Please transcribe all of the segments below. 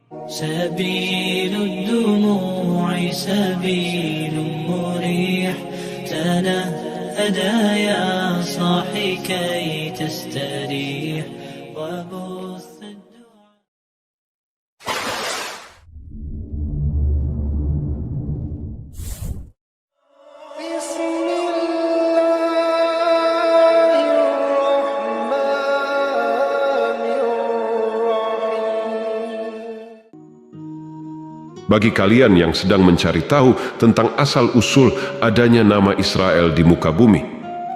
سبيل الدموع سبيل مريح تنهدى يا صاحي كي تستريح وبث الدعاء. Bagi kalian yang sedang mencari tahu tentang asal-usul adanya nama Israel di muka bumi,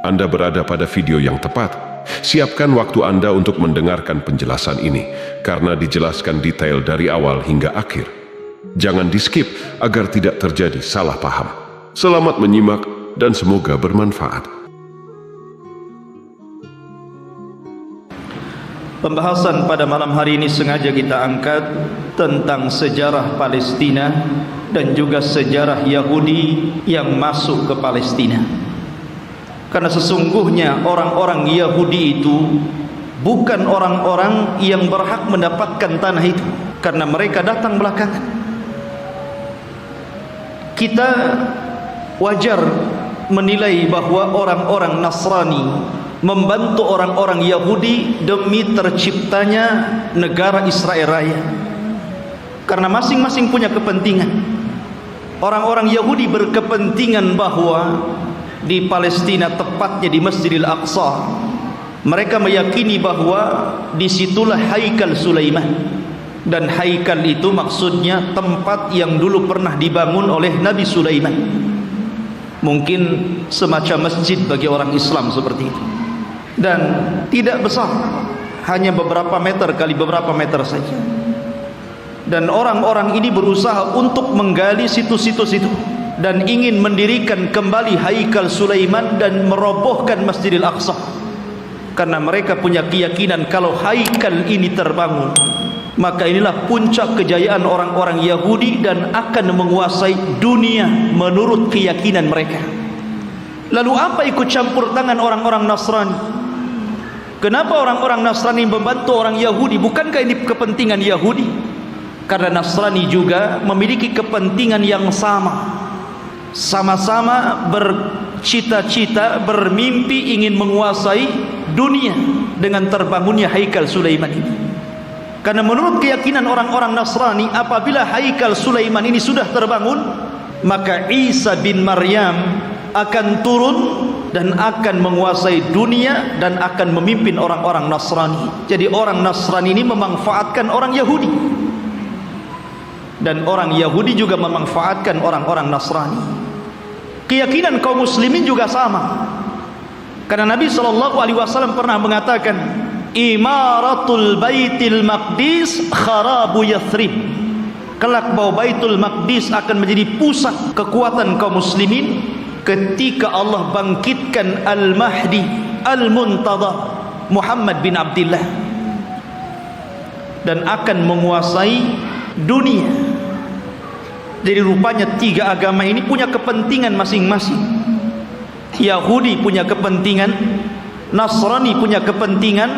Anda berada pada video yang tepat. Siapkan waktu Anda untuk mendengarkan penjelasan ini, karena dijelaskan detail dari awal hingga akhir. Jangan di-skip agar tidak terjadi salah paham. Selamat menyimak dan semoga bermanfaat. Pembahasan pada malam hari ini sengaja kita angkat tentang sejarah Palestina dan juga sejarah Yahudi yang masuk ke Palestina. Karena sesungguhnya orang-orang Yahudi itu bukan orang-orang yang berhak mendapatkan tanah itu, karena mereka datang belakangan. Kita wajar menilai bahwa orang-orang Nasrani membantu orang-orang Yahudi demi terciptanya negara Israel Raya, karena masing-masing punya kepentingan. Orang-orang Yahudi berkepentingan bahwa di Palestina, tepatnya di Masjidil Aqsa, mereka meyakini bahwa disitulah Haikal Sulaiman, dan Haikal itu maksudnya tempat yang dulu pernah dibangun oleh Nabi Sulaiman. Mungkin semacam masjid bagi orang Islam seperti itu, dan tidak besar, hanya beberapa meter kali beberapa meter saja. Dan orang-orang ini berusaha untuk menggali situs-situs itu dan ingin mendirikan kembali Haikal Sulaiman dan merobohkan Masjidil Aqsa, karena mereka punya keyakinan kalau Haikal ini terbangun, maka inilah puncak kejayaan orang-orang Yahudi dan akan menguasai dunia menurut keyakinan mereka. Lalu apa ikut campur tangan orang-orang Nasrani? Kenapa orang-orang Nasrani membantu orang Yahudi? Bukankah ini kepentingan Yahudi? Karena Nasrani juga memiliki kepentingan yang sama. Sama-sama bercita-cita, bermimpi ingin menguasai dunia dengan terbangunnya Haikal Sulaiman ini. Karena menurut keyakinan orang-orang Nasrani, apabila Haikal Sulaiman ini sudah terbangun, maka Isa bin Maryam akan turun dan akan menguasai dunia dan akan memimpin orang-orang Nasrani. Jadi orang Nasrani ini memanfaatkan orang Yahudi, dan orang Yahudi juga memanfaatkan orang-orang Nasrani. Keyakinan kaum muslimin juga sama, karena Nabi SAW pernah mengatakan, Imaratul Baitil Maqdis kharabu Yathrib. Kelak bahwa Baitul Maqdis akan menjadi pusat kekuatan kaum muslimin ketika Allah bangkitkan Al-Mahdi Al-Muntadhar Muhammad bin Abdullah, dan akan menguasai dunia. Jadi rupanya tiga agama ini punya kepentingan masing-masing. Yahudi punya kepentingan, Nasrani punya kepentingan,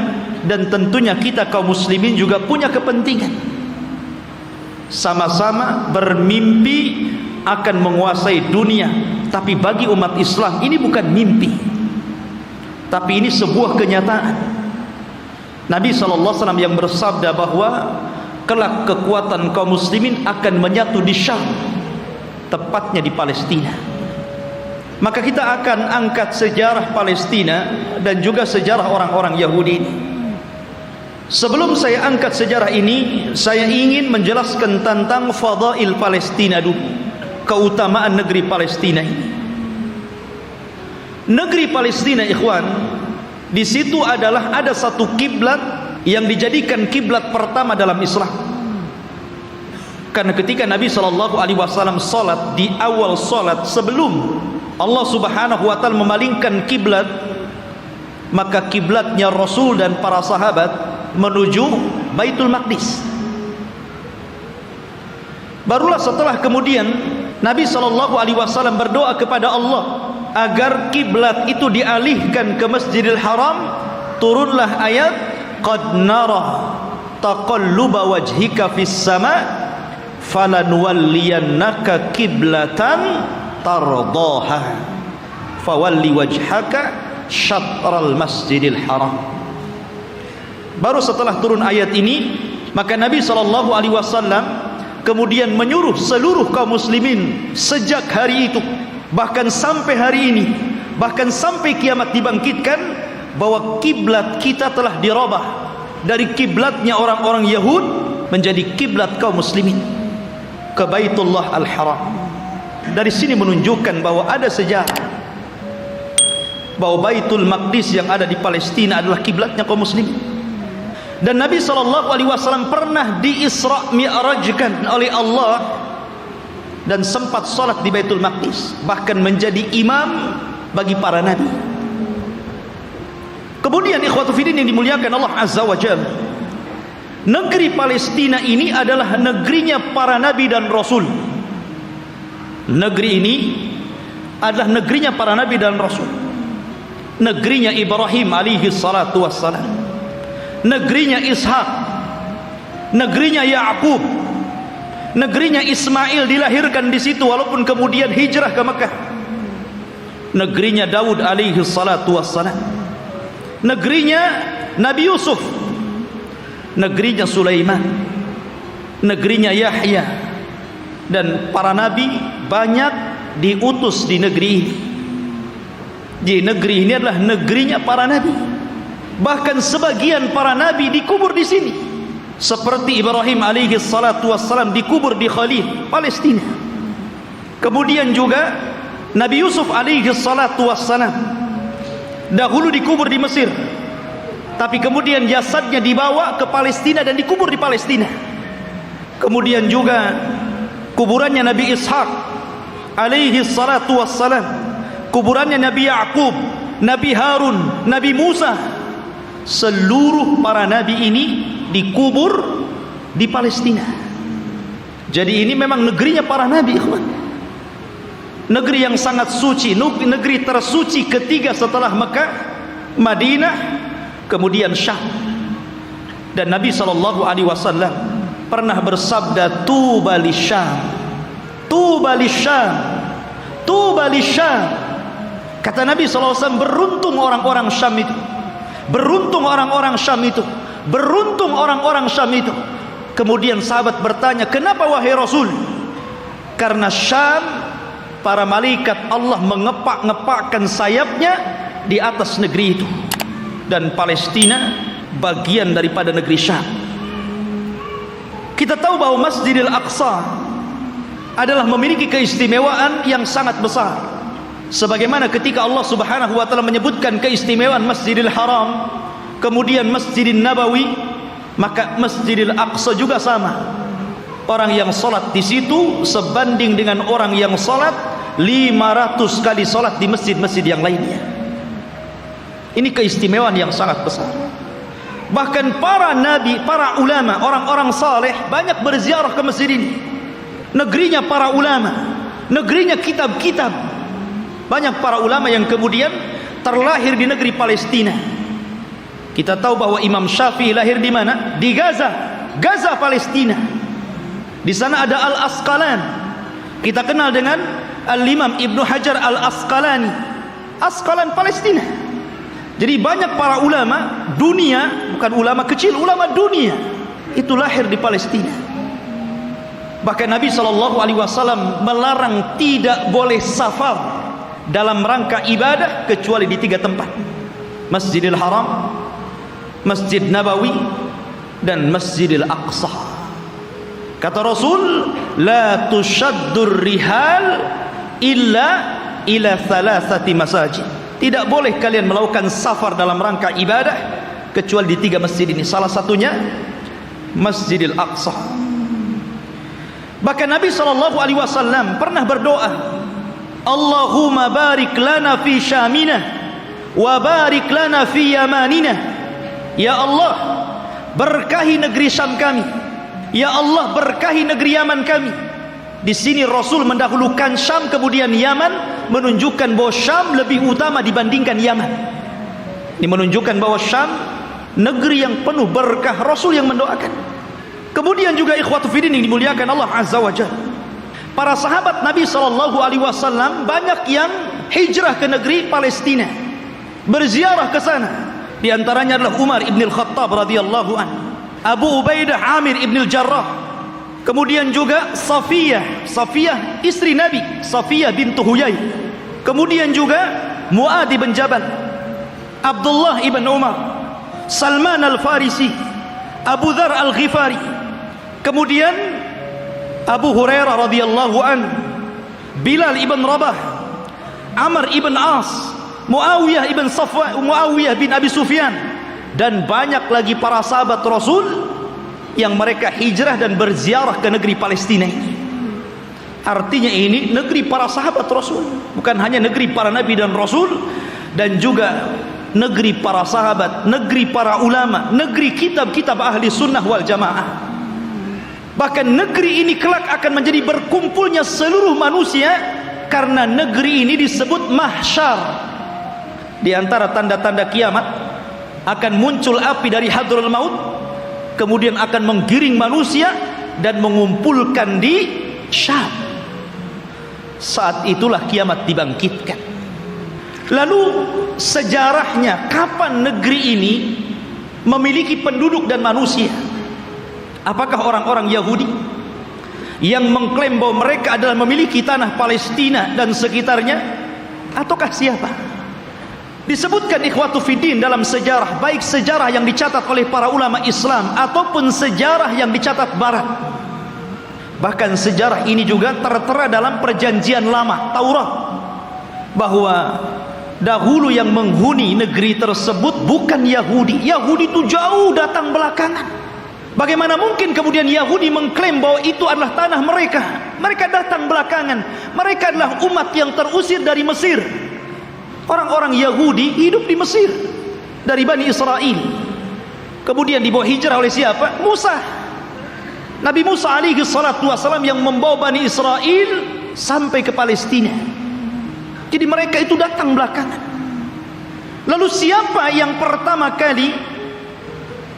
dan tentunya kita kaum muslimin juga punya kepentingan. Sama-sama bermimpi akan menguasai dunia. Tapi bagi umat Islam ini bukan mimpi, tapi ini sebuah kenyataan. Nabi SAW yang bersabda bahwa kelak kekuatan kaum muslimin akan menyatu di Syam, tepatnya di Palestina. Maka kita akan angkat sejarah Palestina dan juga sejarah orang-orang Yahudi ini. Sebelum saya angkat sejarah ini, saya ingin menjelaskan tentang fadail Palestina dulu, keutamaan negeri Palestina ini. Negeri Palestina, ikhwan, di situ adalah ada satu kiblat yang dijadikan kiblat pertama dalam Islam. Karena ketika Nabi SAW salat, di awal salat sebelum Allah Subhanahu wa taala memalingkan kiblat, maka kiblatnya Rasul dan para sahabat menuju Baitul Maqdis. Barulah setelah kemudian Nabi SAW berdoa kepada Allah agar kiblat itu dialihkan ke Masjidil Haram. Turunlah ayat, qad nara taqalluba wajhika fis sama falanuwalliyannaka qiblatan tardaha fawalli wajhaka syatral masjidil haram. Baru setelah turun ayat ini, maka Nabi SAW kemudian menyuruh seluruh kaum muslimin sejak hari itu, bahkan sampai hari ini, bahkan sampai kiamat dibangkitkan, bahwa kiblat kita telah dirubah dari kiblatnya orang-orang Yahud menjadi kiblat kaum muslimin ke Baitullah Al-Haram. Dari sini menunjukkan bahwa ada sejarah bahwa Baitul Maqdis yang ada di Palestina adalah kiblatnya kaum muslimin. Dan Nabi SAW pernah di-Isra' Mi'rajkan oleh Allah dan sempat salat di Baitul Maqdis, bahkan menjadi imam bagi para nabi. Kemudian ikhwatu fiddin yang dimuliakan Allah Azza wa Jalla, negeri Palestina ini adalah negerinya para nabi dan rasul. Negeri ini adalah negerinya para nabi dan rasul. Negerinya Ibrahim alaihi salatu wassalam, negerinya Ishak, negerinya Ya'qub, negerinya Ismail dilahirkan di situ walaupun kemudian hijrah ke Mekah. Negerinya Daud alaihi salatu wassalam, negerinya Nabi Yusuf, negerinya Sulaiman, negerinya Yahya, dan para nabi banyak diutus di negeri ini. Di negeri ini adalah negerinya para nabi. Bahkan sebagian para nabi dikubur di sini, seperti Ibrahim alaihi salatu wassalam dikubur di Khalil, Palestina. Kemudian juga Nabi Yusuf alaihi salatu wassalam dahulu dikubur di Mesir, tapi kemudian jasadnya dibawa ke Palestina dan dikubur di Palestina. Kemudian juga kuburannya Nabi Ishak alaihi salatu wassalam, kuburannya Nabi Ya'qub, Nabi Harun, Nabi Musa, seluruh para nabi ini dikubur di Palestina. Jadi ini memang negerinya para nabi, ikhwan. Negeri yang sangat suci, negeri tersuci ketiga setelah Mekah, Madinah, kemudian Syam. Dan Nabi SAW pernah bersabda, tuba lisyam, tuba lisyam, tuba lisyam. Kata Nabi SAW, beruntung orang-orang Syam itu, beruntung orang-orang Syam itu, beruntung orang-orang Syam itu. Kemudian sahabat bertanya, kenapa wahai Rasul? Karena Syam, para malaikat Allah mengepak-ngepakkan sayapnya di atas negeri itu, dan Palestina bagian daripada negeri Syam. Kita tahu bahwa Masjidil Aqsa adalah memiliki keistimewaan yang sangat besar. Sebagaimana ketika Allah Subhanahu wa taala menyebutkan keistimewaan Masjidil Haram, kemudian Masjidil Nabawi, maka Masjidil Aqsa juga sama. Orang yang salat di situ sebanding dengan orang yang salat 500 kali salat di masjid-masjid yang lainnya. Ini keistimewaan yang sangat besar. Bahkan para nabi, para ulama, orang-orang saleh banyak berziarah ke masjid ini. Negerinya para ulama, negerinya kitab-kitab. Banyak para ulama yang kemudian terlahir di negeri Palestina. Kita tahu bahwa Imam Syafi'i lahir di mana? Di Gaza, Gaza Palestina. Di sana ada Al-Asqalan. Kita kenal dengan Al-Imam Ibnu Hajar Al-Asqalani, Asqalan Palestina. Jadi banyak para ulama dunia, bukan ulama kecil, ulama dunia, itu lahir di Palestina. Bahkan Nabi SAW melarang tidak boleh safar dalam rangka ibadah kecuali di 3 tempat: Masjidil Haram, Masjid Nabawi, dan Masjidil Aqsa. Kata Rasul, la tushaddur rihal illa ila thalathati masajid. Tidak boleh kalian melakukan safar dalam rangka ibadah kecuali di 3 masjid ini. Salah satunya Masjidil Aqsa. Bahkan Nabi SAW pernah berdoa, Allahumma barik lana fi syamina wa barik lana fi yamanina. Ya Allah, berkahi negeri Syam kami. Ya Allah, berkahi negeri Yaman kami. Di sini Rasul mendahulukan Syam kemudian Yaman, menunjukkan bahwa Syam lebih utama dibandingkan Yaman. Ini menunjukkan bahwa Syam negeri yang penuh berkah, Rasul yang mendoakan. Kemudian juga ikhwatu fiddin yang dimuliakan Allah Azza wa Jalla, para sahabat Nabi SAW banyak yang hijrah ke negeri Palestina, berziarah ke sana. Di antaranya adalah Umar ibn al-Khattab radhiyallahu anhu, Abu Ubaidah Amir ibn al-Jarrah, kemudian juga Safiyah istri Nabi, Safiyah bintu Huyai, kemudian juga Mu'adh bin Jabal, Abdullah ibn Umar, Salman al-Farisi, Abu Dhar al-Ghifari, kemudian Abu Hurairah radhiyallahu anhu, Bilal ibn Rabah, Amr ibn As, Muawiyah bin Abi Sufyan, dan banyak lagi para sahabat Rasul yang mereka hijrah dan berziarah ke negeri Palestina ini. Artinya ini negeri para sahabat Rasul, bukan hanya negeri para nabi dan rasul, dan juga negeri para sahabat, negeri para ulama, negeri kitab-kitab ahli sunnah wal jamaah. Bahkan negeri ini kelak akan menjadi berkumpulnya seluruh manusia, karena negeri ini disebut mahsyar. Di antara tanda-tanda kiamat, akan muncul api dari Hadraul Maut, kemudian akan menggiring manusia dan mengumpulkan di Syam. Saat itulah kiamat dibangkitkan. Lalu sejarahnya, kapan negeri ini memiliki penduduk dan manusia? Apakah orang-orang Yahudi yang mengklaim bahwa mereka adalah memiliki tanah Palestina dan sekitarnya, ataukah siapa? Disebutkan ikhwatu fiddin dalam sejarah, baik sejarah yang dicatat oleh para ulama Islam ataupun sejarah yang dicatat Barat. Bahkan sejarah ini juga tertera dalam perjanjian lama Taurat, bahwa dahulu yang menghuni negeri tersebut bukan Yahudi. Yahudi itu jauh datang belakangan. Bagaimana mungkin kemudian Yahudi mengklaim bahwa itu adalah tanah mereka? Mereka datang belakangan. Mereka adalah umat yang terusir dari Mesir. Orang-orang Yahudi hidup di Mesir dari Bani Israel. Kemudian dibawa hijrah oleh siapa? Musa. Nabi Musa alaihi salatu wassalam yang membawa Bani Israel sampai ke Palestina. Jadi mereka itu datang belakangan. Lalu siapa yang pertama kali?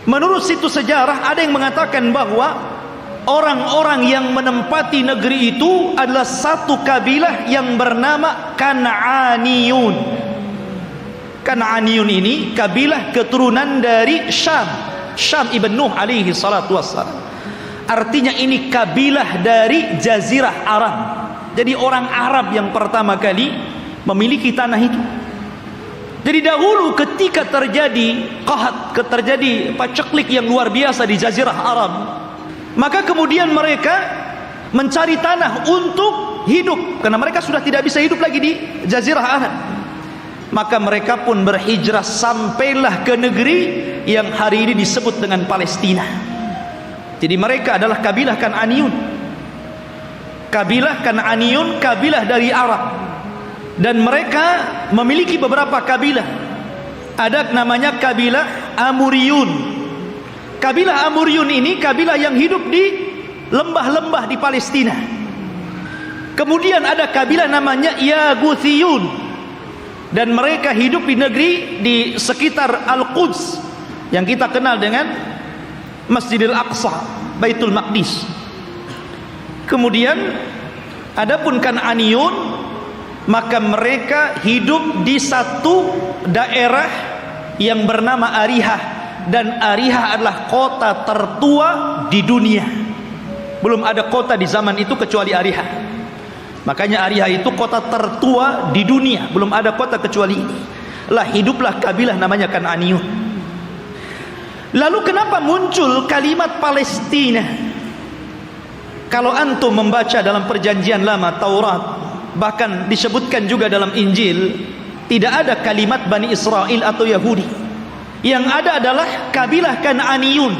Menurut situs sejarah ada yang mengatakan bahwa orang-orang yang menempati negeri itu adalah satu kabilah yang bernama Kan'aniyun. Kan'aniyun ini kabilah keturunan dari Syam ibn Nuh alaihi salatu wassalam. Artinya ini kabilah dari Jazirah Arab. Jadi orang Arab yang pertama kali memiliki tanah itu. Jadi dahulu ketika terjadi paceklik yang luar biasa di Jazirah Arab, maka kemudian mereka mencari tanah untuk hidup, karena mereka sudah tidak bisa hidup lagi di Jazirah Arab. Maka mereka pun berhijrah sampailah ke negeri yang hari ini disebut dengan Palestina. Jadi mereka adalah kabilah Kan'aniyun. Kabilah Kan'aniyun, kabilah dari Arab. Dan mereka memiliki beberapa kabilah. Ada namanya kabilah Amuriyun. Kabilah Amuriyun ini kabilah yang hidup di lembah-lembah di Palestina. Kemudian ada kabilah namanya Yaguthiyun, dan mereka hidup di negeri di sekitar Al-Quds yang kita kenal dengan Masjidil Aqsa, Baitul Maqdis. Kemudian adapun Kan'aniyun, maka mereka hidup di satu daerah yang bernama Arihah, dan Arihah adalah kota tertua di dunia. Belum ada kota di zaman itu kecuali Arihah. Makanya Arihah itu kota tertua di dunia, belum ada kota kecuali ini. Lah hiduplah kabilah namanya Kan'aniyun. Lalu kenapa muncul kalimat Palestina? Kalau antum membaca dalam perjanjian lama Taurat, bahkan disebutkan juga dalam Injil, tidak ada kalimat Bani Israel atau Yahudi. Yang ada adalah kabilah Kan'aniyun.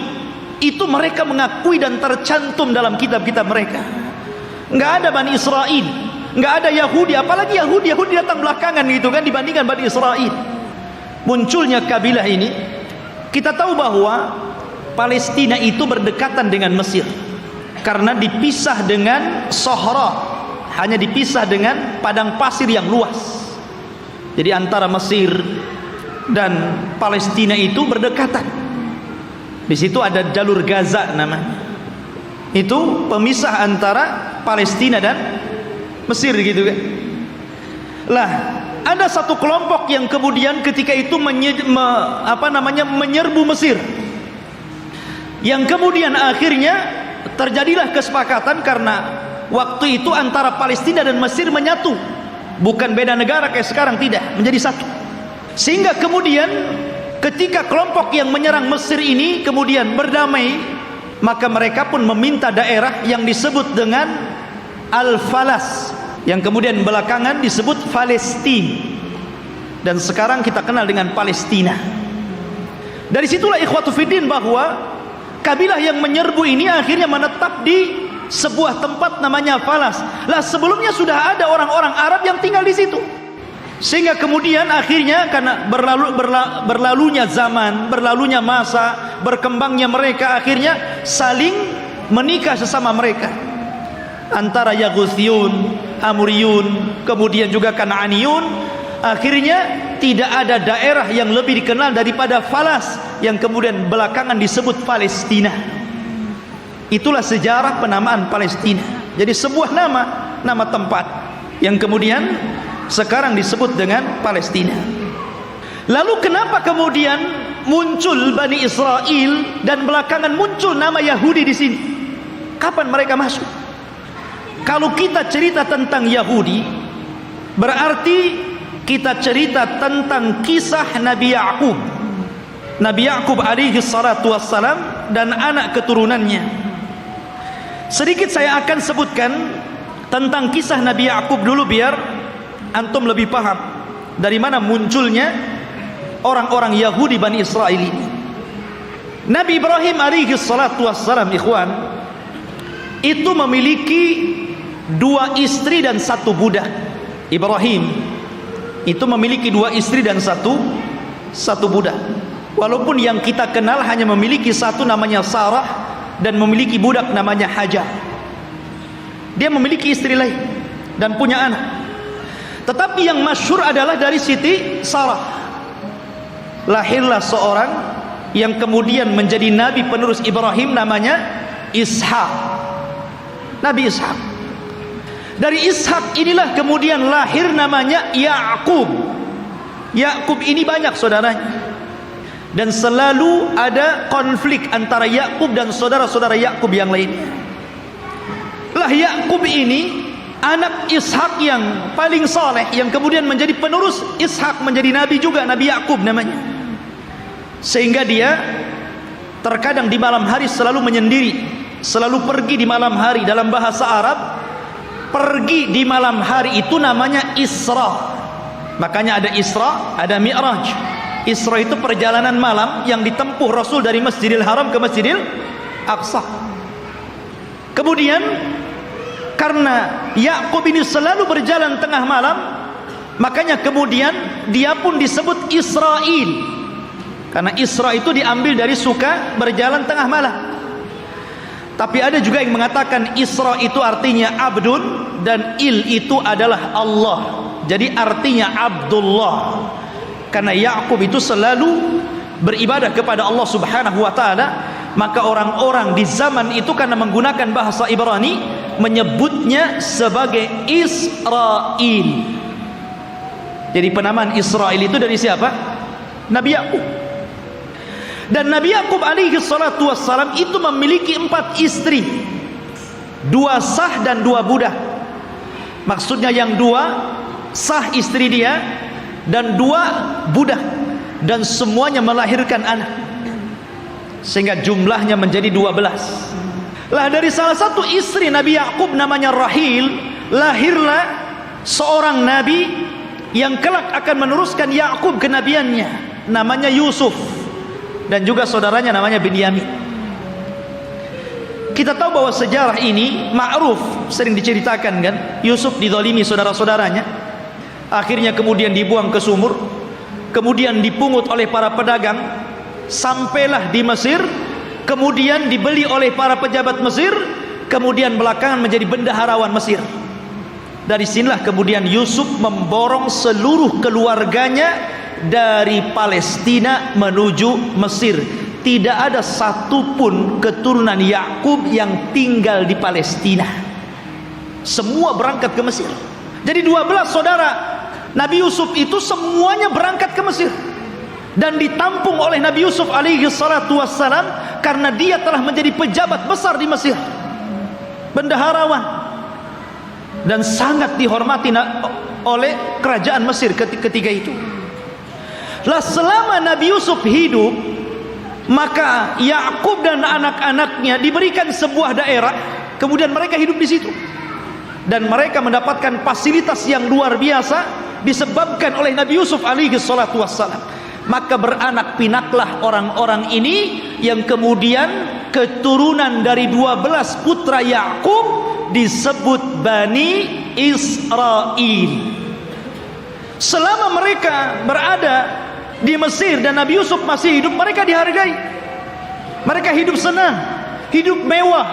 Itu mereka mengakui dan tercantum dalam kitab-kitab mereka. Enggak ada Bani Israel, enggak ada Yahudi, apalagi Yahudi datang belakangan gitu kan dibandingkan Bani Israel. Munculnya kabilah ini, kita tahu bahwa Palestina itu berdekatan dengan Mesir karena dipisah dengan Sahara, hanya dipisah dengan padang pasir yang luas. Jadi antara Mesir dan Palestina itu berdekatan. Di situ ada jalur Gaza namanya. Itu pemisah antara Palestina dan Mesir gitu kan. Lah, ada satu kelompok yang kemudian ketika itu menyerbu Mesir. Yang kemudian akhirnya terjadilah kesepakatan karena waktu itu antara Palestina dan Mesir menyatu. Bukan beda negara kayak sekarang, tidak, menjadi satu. Sehingga kemudian ketika kelompok yang menyerang Mesir ini kemudian berdamai, maka mereka pun meminta daerah yang disebut dengan Al-Falas, yang kemudian belakangan disebut Palestina, dan sekarang kita kenal dengan Palestina. Dari situlah ikhwatu fiddin bahwa kabilah yang menyerbu ini akhirnya menetap di sebuah tempat namanya Falas. Lah, sebelumnya sudah ada orang-orang Arab yang tinggal di situ. Sehingga kemudian akhirnya karena berlalunya zaman, berlalunya masa, berkembangnya mereka, akhirnya saling menikah sesama mereka. Antara Yaguthiyun, Amuriyun, kemudian juga Kan'aniyun. Akhirnya tidak ada daerah yang lebih dikenal daripada Falas, yang kemudian belakangan disebut Palestina. Itulah sejarah penamaan Palestina. Jadi sebuah nama tempat yang kemudian sekarang disebut dengan Palestina. Lalu kenapa kemudian muncul Bani Israel dan belakangan muncul nama Yahudi di sini? Kapan mereka masuk? Kalau kita cerita tentang Yahudi, berarti kita cerita tentang kisah Nabi Ya'qub. Nabi Ya'qub alaihi salatu wassalam dan anak keturunannya. Sedikit saya akan sebutkan tentang kisah Nabi Ya'qub dulu biar antum lebih paham dari mana munculnya orang-orang Yahudi Bani Israel ini. Nabi Ibrahim alaihi salatu wassalam, ikhwan, itu memiliki 2 istri dan 1 budak. Ibrahim itu memiliki 2 istri dan satu budak. Walaupun yang kita kenal hanya memiliki 1 namanya Sarah dan memiliki budak namanya Hajar. Dia memiliki istri lain dan punya anak. Tetapi yang masyhur adalah dari Siti Sarah. Lahirlah seorang yang kemudian menjadi nabi penerus Ibrahim, namanya Ishak. Nabi Ishak. Dari Ishak inilah kemudian lahir namanya Ya'qub. Ya'qub ini banyak saudaranya, dan selalu ada konflik antara Ya'qub dan saudara-saudara Ya'qub yang lainnya. Lah, Ya'qub ini anak Ishak yang paling saleh, yang kemudian menjadi penerus Ishak, menjadi nabi juga, Nabi Ya'qub namanya. Sehingga dia terkadang di malam hari selalu menyendiri, selalu pergi di malam hari. Dalam bahasa Arab, pergi di malam hari itu namanya Isra. Makanya ada Isra, ada Mi'raj. Isra itu perjalanan malam yang ditempuh Rasul dari Masjidil Haram ke Masjidil Aqsa. Kemudian karena Ya'qub ini selalu berjalan tengah malam, makanya kemudian dia pun disebut Israel. Karena Isra itu diambil dari suka berjalan tengah malam. Tapi ada juga yang mengatakan Isra itu artinya abdun dan il itu adalah Allah. Jadi artinya Abdullah. Karena Ya'qub itu selalu beribadah kepada Allah Subhanahu wa taala, maka orang-orang di zaman itu karena menggunakan bahasa Ibrani menyebutnya sebagai Israel. Jadi penamaan Israel itu dari siapa? Nabi Ya'qub. Dan Nabi Ya'qub alaihi salatu wassalam itu memiliki 4 istri, 2 sah dan 2 budak. Maksudnya yang 2 sah istri dia dan 2 budak, dan semuanya melahirkan anak, sehingga jumlahnya menjadi 12. Lah, dari salah satu istri Nabi Ya'qub namanya Rahil, lahirlah seorang nabi yang kelak akan meneruskan Ya'qub kenabiannya, namanya Yusuf, dan juga saudaranya namanya Binyamin. Kita tahu bahwa sejarah ini ma'ruf, sering diceritakan kan. Yusuf dizalimi saudara-saudaranya, akhirnya kemudian dibuang ke sumur, kemudian dipungut oleh para pedagang, sampailah di Mesir, kemudian dibeli oleh para pejabat Mesir, kemudian belakangan menjadi bendaharawan Mesir. Dari sinilah kemudian Yusuf memborong seluruh keluarganya dari Palestina menuju Mesir. tidak ada satupun keturunan Yakub yang tinggal di Palestina. Semua berangkat ke Mesir. Jadi 12 saudara Nabi Yusuf itu semuanya berangkat ke Mesir dan ditampung oleh Nabi Yusuf alaihi salatu wassalam karena dia telah menjadi pejabat besar di Mesir, bendaharawan, dan sangat dihormati oleh kerajaan Mesir ketika itu. Lah selama Nabi Yusuf hidup, maka Yakub dan anak-anaknya diberikan sebuah daerah, kemudian mereka hidup di situ dan mereka mendapatkan fasilitas yang luar biasa disebabkan oleh Nabi Yusuf alaihi salatu wassalam. Maka beranak pinaklah orang-orang ini yang kemudian keturunan dari 12 putra Yakub disebut Bani Israel. Selama mereka berada di Mesir dan Nabi Yusuf masih hidup, mereka dihargai, mereka hidup senang, hidup mewah,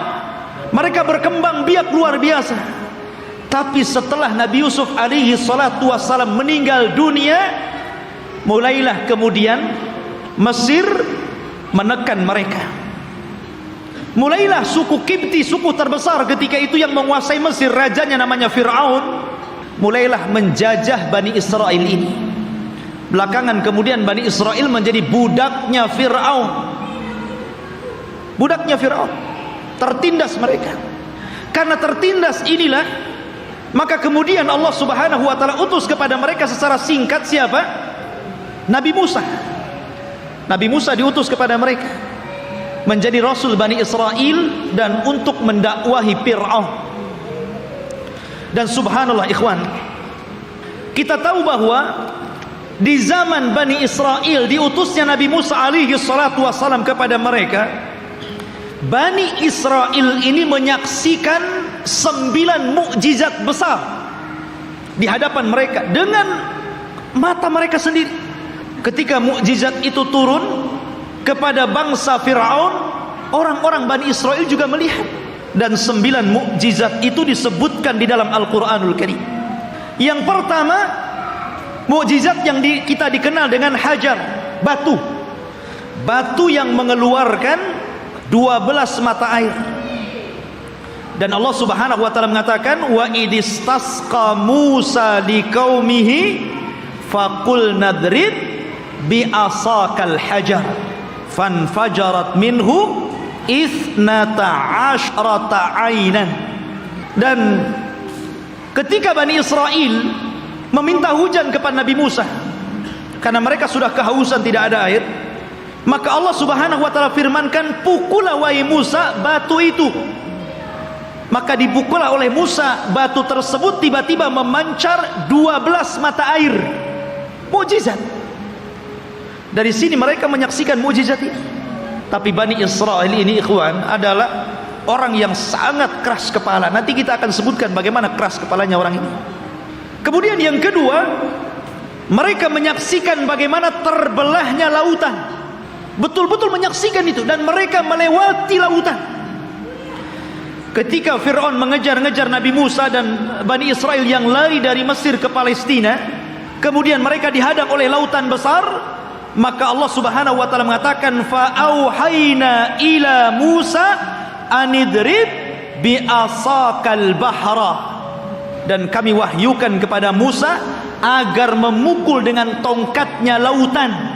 mereka berkembang biak luar biasa. Tapi setelah Nabi Yusuf alaihi salatu wassalam meninggal dunia, mulailah kemudian Mesir menekan mereka. Mulailah suku Kipti, suku terbesar ketika itu yang menguasai Mesir, rajanya namanya Fir'aun, mulailah menjajah Bani Israel ini. Belakangan kemudian Bani Israel menjadi budaknya Fir'aun. Budaknya Fir'aun, tertindas mereka. Karena tertindas inilah, maka kemudian Allah Subhanahu wa taala utus kepada mereka secara singkat siapa? Nabi Musa. Nabi Musa diutus kepada mereka menjadi rasul Bani Israel dan untuk mendakwahi Fir'aun. Dan subhanallah ikhwan, kita tahu bahwa di zaman Bani Israel diutusnya Nabi Musa alaihi salatu wassalam kepada mereka, Bani Israel ini menyaksikan 9 mukjizat besar di hadapan mereka dengan mata mereka sendiri. Ketika mukjizat itu turun kepada bangsa Fir'aun, orang-orang Bani Israel juga melihat, dan 9 mukjizat itu disebutkan di dalam Al-Quranul Karim. Yang pertama, mukjizat yang kita dikenal dengan hajar, batu yang mengeluarkan 12 mata air. Dan Allah Subhanahu wa taala mengatakan, wa idistasqa Musa liqaumihi faqul nadrib bi asakal hajar fanfajarat minhu 12 ainan. Dan ketika Bani Israel meminta hujan kepada Nabi Musa karena mereka sudah kehausan, tidak ada air, maka Allah Subhanahu wa taala firmankan, pukullah wahai Musa batu itu. Maka dipukullah oleh Musa batu tersebut, tiba-tiba memancar 12 mata air. Mukjizat. Dari sini mereka menyaksikan mukjizat ini. Tapi Bani Israel ini ikhwan adalah orang yang sangat keras kepala. Nanti kita akan sebutkan bagaimana keras kepalanya orang ini. Kemudian yang kedua, mereka menyaksikan bagaimana terbelahnya lautan. Betul-betul menyaksikan itu, dan mereka melewati lautan. Ketika Fir'aun mengejar-ngejar Nabi Musa dan Bani Israel yang lari dari Mesir ke Palestina, kemudian mereka dihadang oleh lautan besar, maka Allah Subhanahu wa taala mengatakan, fa'auhayna ila Musa anidrib bi asakal bahra. Dan kami wahyukan kepada Musa agar memukul dengan tongkatnya lautan.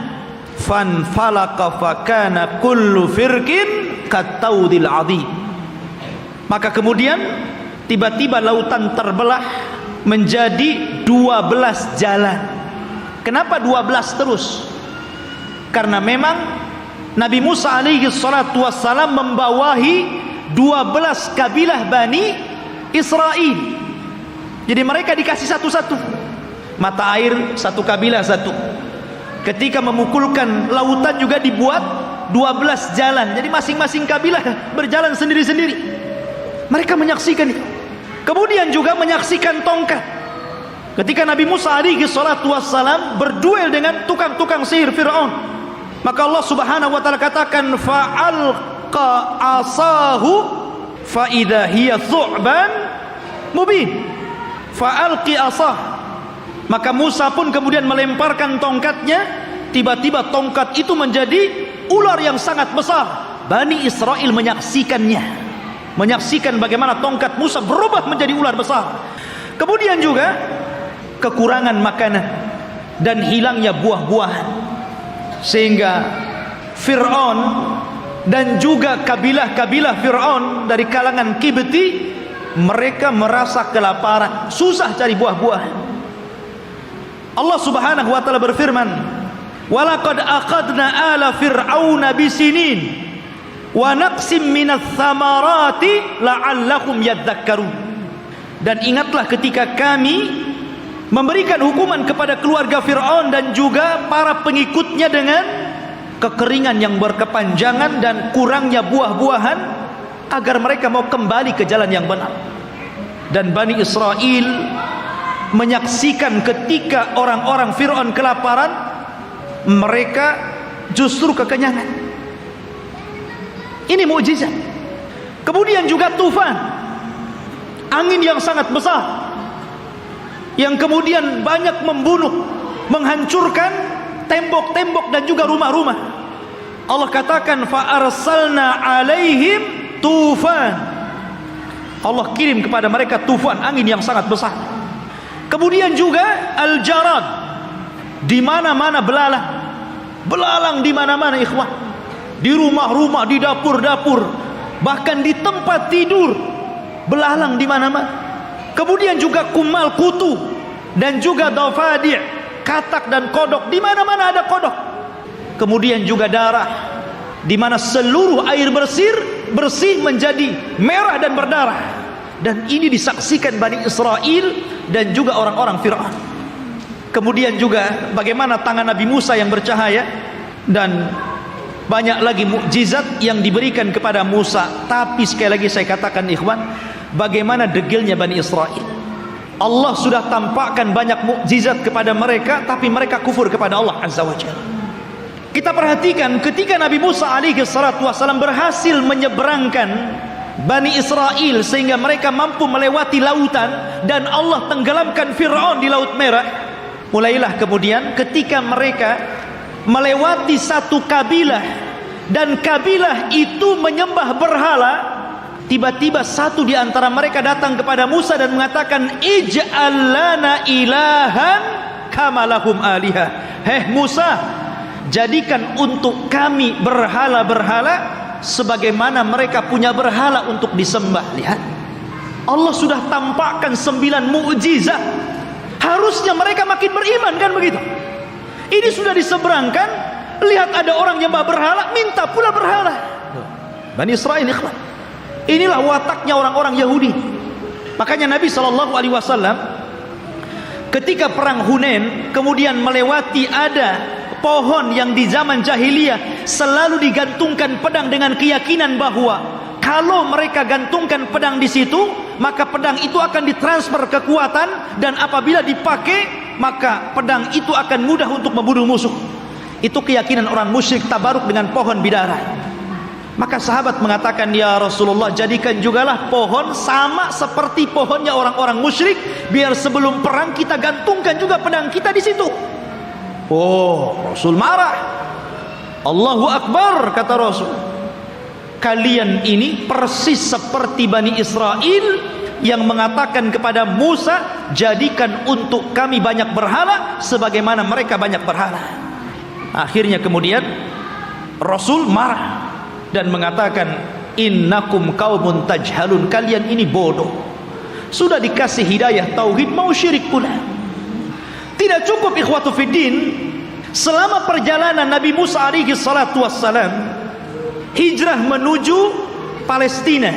Fanfalaqa fakana kullu firqin kataudil adhim. Maka kemudian tiba-tiba lautan terbelah menjadi 12 jalan. Kenapa 12 terus? Karena memang Nabi Musa alaihi salatu wassalam membawahi 12 kabilah Bani Israel. Jadi mereka dikasih satu-satu mata air, satu kabilah satu. Ketika memukulkan lautan juga dibuat 12 jalan. Jadi masing-masing kabilah berjalan sendiri-sendiri. Mereka menyaksikan itu. Kemudian juga menyaksikan tongkat. Ketika Nabi Musa alaihi salatu wassalam berduel dengan tukang-tukang sihir Fir'aun, maka Allah Subhanahu wa taala katakan, fa'alqa asahu fa idza hiya thu'ban mubin. Fa'alqi asah. Maka Musa pun kemudian melemparkan tongkatnya, tiba-tiba tongkat itu menjadi ular yang sangat besar. Bani Israel menyaksikannya, menyaksikan bagaimana tongkat Musa berubah menjadi ular besar. Kemudian juga kekurangan makanan dan hilangnya buah-buahan, sehingga Fir'aun dan juga kabilah-kabilah Fir'aun dari kalangan Kibti, mereka merasa kelaparan, susah cari buah-buahan. Allah Subhanahu wa taala berfirman, "Walaqad aqadna ala fir'auna bisinin wa naqsim minats tsamarati la'allahum yadhakkarun." Dan ingatlah ketika kami memberikan hukuman kepada keluarga Fir'aun dan juga para pengikutnya dengan kekeringan yang berkepanjangan dan kurangnya buah-buahan, agar mereka mau kembali ke jalan yang benar. Dan Bani Israel menyaksikan ketika orang-orang Fir'aun kelaparan, mereka justru kekenyangan. Ini mukjizat. Kemudian juga tufan, angin yang sangat besar, yang kemudian banyak membunuh, menghancurkan tembok-tembok dan juga rumah-rumah. Allah katakan, fa arsalna alaihim tufan. Allah kirim kepada mereka tufan, angin yang sangat besar. Kemudian juga al-jarad, di mana-mana belalang. Belalang di mana-mana, ikhwan. Di rumah-rumah, di dapur-dapur, bahkan di tempat tidur, belalang di mana-mana. Kemudian juga kumal kutu dan juga dafadi', katak dan kodok, di mana-mana ada kodok. Kemudian juga darah, di mana seluruh air bersih menjadi merah dan berdarah. Dan ini disaksikan Bani Israel dan juga orang-orang Fir'aun. Kemudian juga bagaimana tangan Nabi Musa yang bercahaya, dan banyak lagi mukjizat yang diberikan kepada Musa. Tapi sekali lagi saya katakan, ikhwan, bagaimana degilnya Bani Israel. Allah sudah tampakkan banyak mukjizat kepada mereka, tapi mereka kufur kepada Allah Azza wa Jalla. Kita perhatikan ketika Nabi Musa alaihi salatu wasallam berhasil menyeberangkan Bani Israel sehingga mereka mampu melewati lautan, dan Allah tenggelamkan Fir'aun di Laut Merah. Mulailah kemudian ketika mereka melewati satu kabilah, dan kabilah itu menyembah berhala, tiba-tiba satu di antara mereka datang kepada Musa dan mengatakan, ij'al lana ilahan kama lahum alihah. Musa, jadikan untuk kami berhala-berhala sebagaimana mereka punya berhala untuk disembah. Lihat, Allah sudah tampakkan 9 mukjizat. Harusnya mereka makin beriman, kan begitu? Ini sudah diseberangkan, lihat ada orang nyembah berhala, minta pula berhala. Bani Israel, ikhwan, inilah wataknya orang-orang Yahudi. Makanya Nabi SAW ketika perang Hunain kemudian melewati ada pohon yang di zaman jahiliyah selalu digantungkan pedang dengan keyakinan bahwa kalau mereka gantungkan pedang di situ, maka pedang itu akan ditransfer kekuatan, dan apabila dipakai maka pedang itu akan mudah untuk membunuh musuh. Itu keyakinan orang musyrik tabaruk dengan pohon bidara. Maka sahabat mengatakan, ya Rasulullah, jadikan jugalah pohon sama seperti pohonnya orang-orang musyrik, biar sebelum perang kita gantungkan juga pedang kita di situ. Oh, Rasul marah. Allahu Akbar, kata Rasul. Kalian ini persis seperti Bani Israel yang mengatakan kepada Musa, jadikan untuk kami banyak berhala sebagaimana mereka banyak berhala. Akhirnya kemudian Rasul marah dan mengatakan, innakum qaumun tajhalun, kalian ini bodoh. Sudah dikasih hidayah tauhid mau syirik pula. Tidak cukup, ikhwatu fiddin, selama perjalanan Nabi Musa alaihi salatu wassalam hijrah menuju Palestina.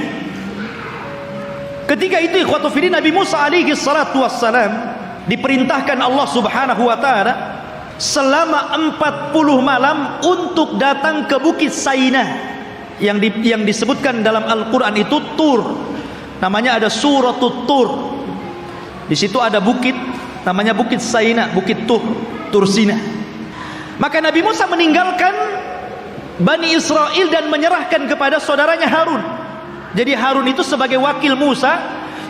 Ketika itu, ikhwatu fiddin, Nabi Musa alaihi salatu wassalam diperintahkan Allah Subhanahu wa taala selama 40 malam untuk datang ke Bukit Sainah yang disebutkan dalam Al-Quran itu Tur. Namanya ada Suratul Tur. Di situ ada bukit namanya Bukit Sainah, Bukit Tur Sinah. Maka Nabi Musa meninggalkan Bani Israel dan menyerahkan kepada saudaranya Harun. Jadi Harun itu sebagai wakil Musa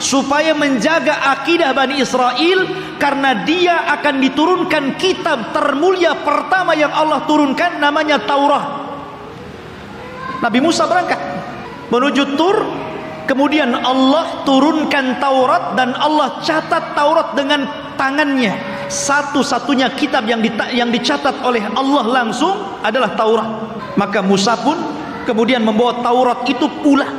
supaya menjaga akidah Bani Israel, karena dia akan diturunkan kitab termulia pertama yang Allah turunkan, namanya Taurat. Nabi Musa berangkat menuju Tur. Kemudian Allah turunkan Taurat dan Allah catat Taurat dengan tangannya. Satu-satunya kitab yang dicatat oleh Allah langsung adalah Taurat. Maka Musa pun kemudian membawa Taurat itu pulang.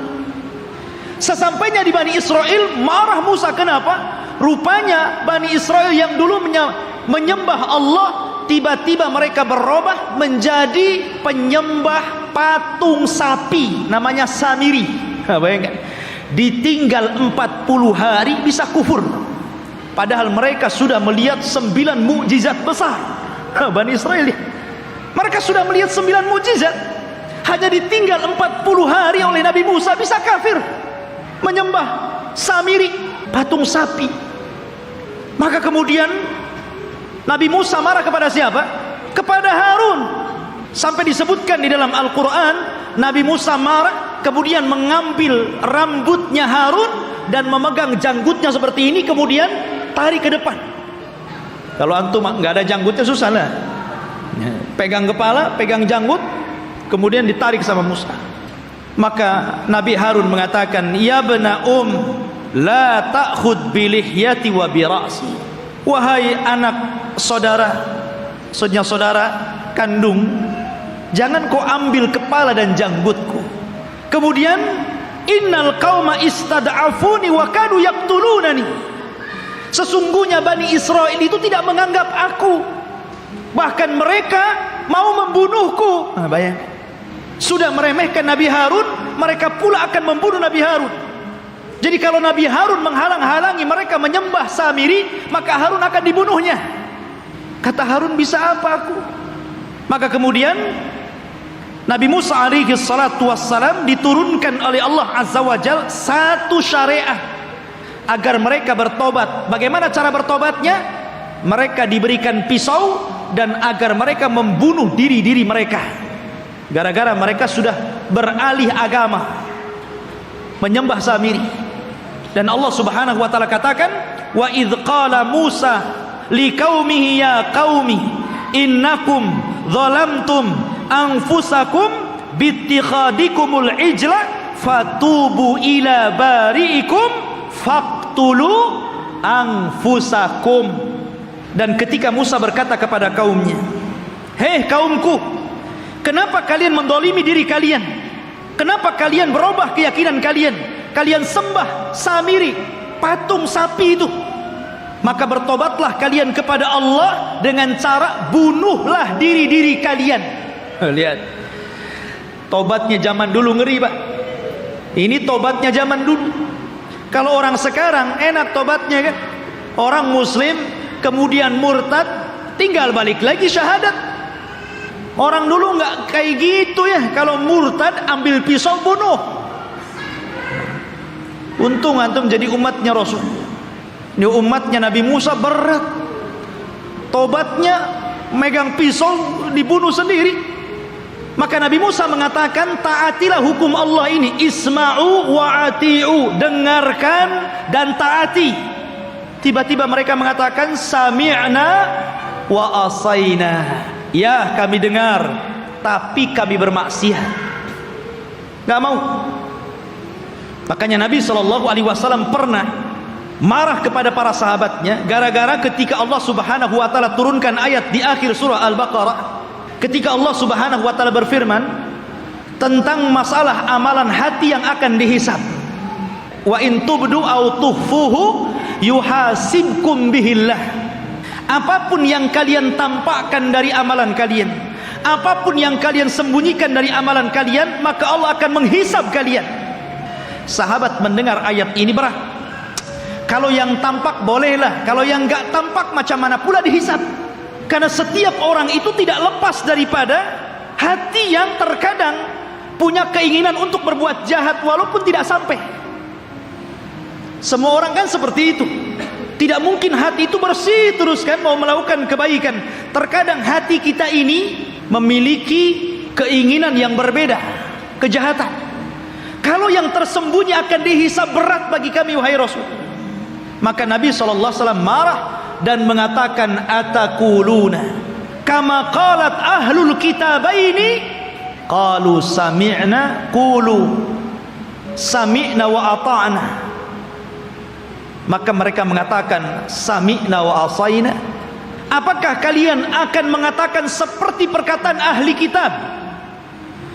Sesampainya di Bani Israel, marah Musa. Kenapa? Rupanya Bani Israel yang dulu menyembah Allah, tiba-tiba mereka berubah menjadi penyembah patung sapi, namanya Samiri. Bayangkan, ditinggal 40 hari bisa kufur, padahal mereka sudah melihat 9 mukjizat besar. Bani Israel, mereka sudah melihat 9 mukjizat, hanya ditinggal 40 hari oleh Nabi Musa bisa kafir, menyembah Samiri, patung sapi. Maka kemudian Nabi Musa marah kepada siapa? Kepada Harun. Sampai disebutkan di dalam Al-Quran, Nabi Musa marah, kemudian mengambil rambutnya Harun dan memegang janggutnya seperti ini, kemudian tarik ke depan. Kalau antum nggak ada janggutnya susah lah. Pegang kepala, pegang janggut, kemudian ditarik sama Musa. Maka Nabi Harun mengatakan, ya bena la ta'khud bilihyati wa bira'si. Wahai anak saudara kandung, jangan kau ambil kepala dan janggutku. Kemudian, innal qauma istad'afuni wa kadu yaqtulunani. Sesungguhnya Bani Israel itu tidak menganggap aku, bahkan mereka mau membunuhku. Bayangkan, sudah meremehkan Nabi Harun, mereka pula akan membunuh Nabi Harun. Jadi kalau Nabi Harun menghalang-halangi mereka menyembah Samiri, maka Harun akan dibunuhnya. Kata Harun, bisa apa aku? Maka kemudian Nabi Musa alaihi salatu wassalam diturunkan oleh Allah Azza wa Jal satu syariat agar mereka bertobat. Bagaimana cara bertobatnya? Mereka diberikan pisau dan agar mereka membunuh diri-diri mereka, gara-gara mereka sudah beralih agama, menyembah Samiri. Dan Allah Subhanahu wa taala katakan, wa idz qala Musa liqaumihi ya qaumi innakum zalamtum anfusakum bittikhadikumul ijla fatubu ila bari'ikum faqtulu anfusakum. Dan ketika Musa berkata kepada kaumnya, hei kaumku, kenapa kalian mendolimi diri kalian? Kenapa kalian berubah keyakinan kalian? Kalian sembah Samiri, patung sapi itu. Maka bertobatlah kalian kepada Allah dengan cara bunuhlah diri-diri kalian. Lihat, tobatnya zaman dulu ngeri, Pak. Ini tobatnya zaman dulu. Kalau orang sekarang enak tobatnya kan, orang muslim kemudian murtad, tinggal balik lagi syahadat. Orang dulu nggak kayak gitu ya. Kalau murtad ambil pisau bunuh. Untung antum jadi umatnya Rasul. Ini umatnya Nabi Musa berat. Tobatnya megang pisau dibunuh sendiri. Maka Nabi Musa mengatakan, taatilah hukum Allah ini. Isma'u wa ati'u. Dengarkan dan taati. Tiba-tiba mereka mengatakan, sami'na wa asayna. Ya, kami dengar, tapi kami bermaksiat. Gak mau. Makanya Nabi SAW pernah marah kepada para sahabatnya gara-gara ketika Allah Subhanahu wa taala turunkan ayat di akhir surah Al-Baqarah, ketika Allah Subhanahu wa taala berfirman tentang masalah amalan hati yang akan dihisab. Wa in tubdu aw tukhfuhu yuhasibkum bihillah. Apapun yang kalian tampakkan dari amalan kalian, apapun yang kalian sembunyikan dari amalan kalian, maka Allah akan menghisab kalian. Sahabat mendengar ayat ini berat. Kalau yang tampak bolehlah, kalau yang enggak tampak macam mana pula dihisab? Karena setiap orang itu tidak lepas daripada hati yang terkadang punya keinginan untuk berbuat jahat walaupun tidak sampai. Semua orang kan seperti itu. Tidak mungkin hati itu bersih terus kan mau melakukan kebaikan. Terkadang hati kita ini memiliki keinginan yang berbeda, kejahatan. Kalau yang tersembunyi akan dihisab berat bagi kami wahai Rasul. Maka Nabi SAW marah dan mengatakan, atakuluna kama qalat ahlul kitabaini qalu sami'na qulu sami'na wa ata'na. Maka mereka mengatakan sami'na wa asaina. Apakah kalian akan mengatakan seperti perkataan ahli kitab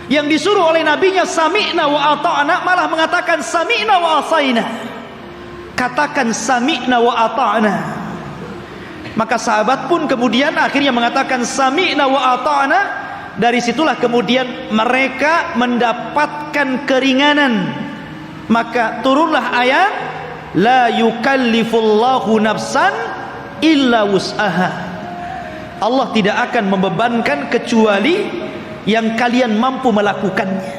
yang disuruh oleh nabinya sami'na wa ata'na, malah mengatakan sami'na wa asaina? Katakan sami'na wa ata'na. Maka sahabat pun kemudian akhirnya mengatakan sami'na wa ata'na. Dari situlah kemudian mereka mendapatkan keringanan. Maka turunlah ayat la yukallifullahu nafsan illa wus'aha. Allah tidak akan membebankan kecuali yang kalian mampu melakukannya.